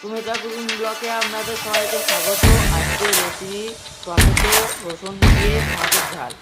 SuMiTrA cooking ব্লকে আপনাদের সবাইকে স্বাগত। আজকের রেসিপি টমেটো রসুন দিয়ে মাছের ঝাল।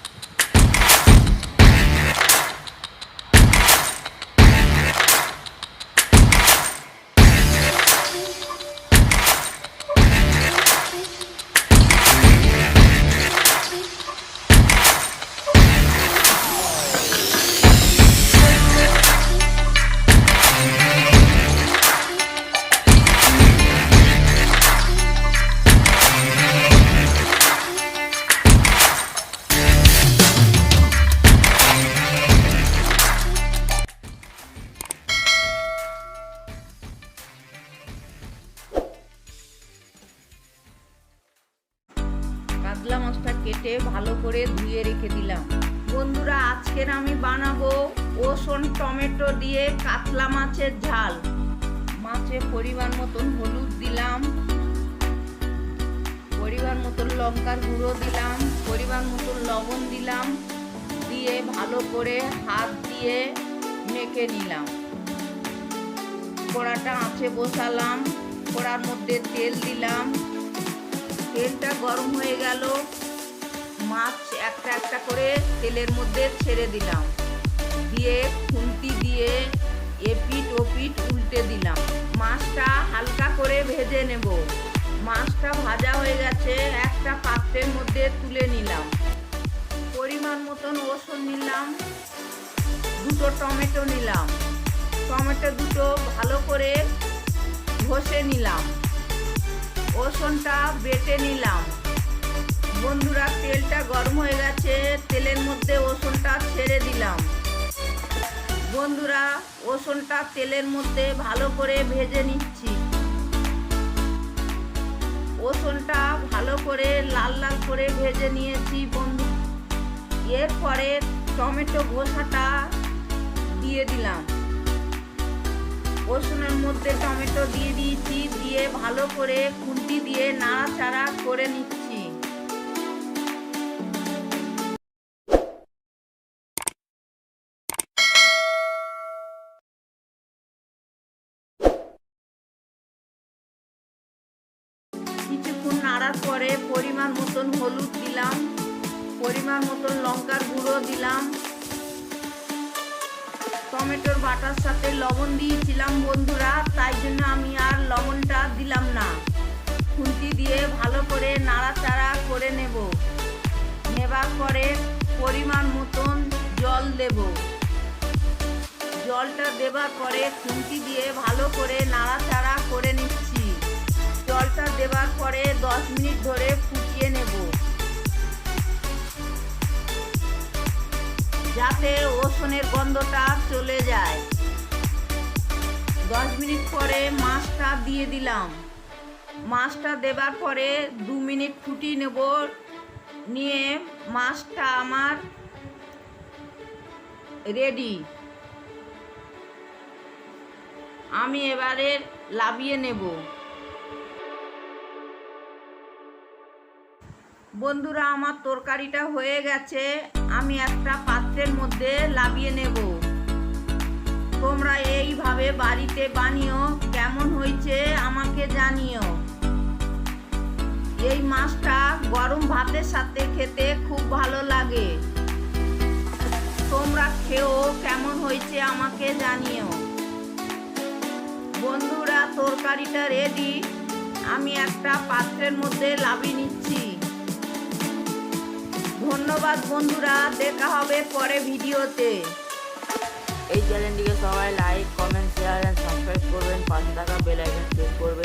কাতলা মাছটা কেটে ভালো করে ধুয়ে রেখে দিলাম। বন্ধুরা, আজকের আমি বানাবো রসুন টমেটো দিয়ে কাতলা মাছের ঝাল। মাছে পরিমাণ মতন হলুদ দিলাম, পরিমাণ মতন লঙ্কার গুঁড়ো দিলাম, পরিমাণ মতন লবণ দিলাম, দিয়ে ভালো করে হাত দিয়ে মেখে নিলাম। কড়াটা আঁচে বসালাম, কড়ার মধ্যে তেল দিলাম। তেলটা গরম হয়ে গেল, মাছ একটা একটা করে তেলের মধ্যে ছেড়ে দিলাম, দিয়ে খুন্তি দিয়ে এপিট ওপিট উল্টে দিলাম। মাছটা হালকা করে ভেজে নেব। মাছটা ভাজা হয়ে গেছে, একটা পাত্রের মধ্যে তুলে নিলাম। পরিমাণ মতন রসুন নিলাম, দুটো টমেটো নিলাম, টমেটো দুটো ভালো করে ঘষে নিলাম, রসুনটা বেটে নিলাম। বন্ধুরা, তেলটা গরম হয়ে গেছে, তেলের মধ্যে রসুনটা ছেড়ে দিলাম। বন্ধুরা, রসুনটা তেলের মধ্যে ভালো করে ভেজে নিচ্ছি। রসুনটা ভালো করে লাল লাল করে ভেজে নিয়েছি বন্ধু। এরপরে টমেটো ঘষাটা দিয়ে দিলাম। রসুনের মধ্যে টমেটো দিয়ে দিয়েছি, দিয়ে ভালো করে খুন্তি দিয়ে নাড়াচাড়া করে নিচ্ছি। কিছুক্ষণ নাড়ার পরে পরিমাণ মতন হলুদ দিলাম, পরিমাণ মতন লঙ্কার গুঁড়ো দিলাম। টমেটোর বাটার সাথে লবণ দিয়েছিলাম বন্ধুরা, তাই জন্য আমি আর লবণটা দিলাম না। খুন্তি দিয়ে ভালো করে নাড়াচাড়া করে নেবার পরে পরিমাণ মতন জল দেব। জলটা দেবার পরে খুন্তি দিয়ে ভালো করে নাড়াচাড়া করে নিচ্ছি। জলটা দেবার পরে 10 মিনিট ধরে ফুটিয়ে নেব, যাতে রসুনের গন্ধটা চলে যায়। 10 মিনিট পরে মাছটা দিয়ে দিলাম। মাছটা দেবার পরে 2 মিনিট ফুটিয়ে নেব। নিয়ে মাছটা আমার রেডি। আমি এবারে নামিয়ে নেব। বন্ধুরা, আমার তরকারিটা হয়ে গেছে, আমি একটা পাত্রের মধ্যে নামিয়ে নেব। তোমরা এইভাবে বাড়িতে বানিও, কেমন হয়েছে আমাকে জানিও। এই মাছটা গরম ভাতের সাথে খেতে খুব ভালো লাগে। তোমরা খেও, কেমন হয়েছে আমাকে জানিও। বন্ধুরা, তরকারিটা রেডি, আমি একটা পাত্রের মধ্যে নামিয়ে নিচ্ছি। ধন্যবাদ বন্ধুরা, দেখা হবে পরে ভিডিওতে। এই চ্যানেলটিকে সবাই like, comment, share and subscribe করবেন। পাশে থাকা বেল আইকন ক্লিক করবেন।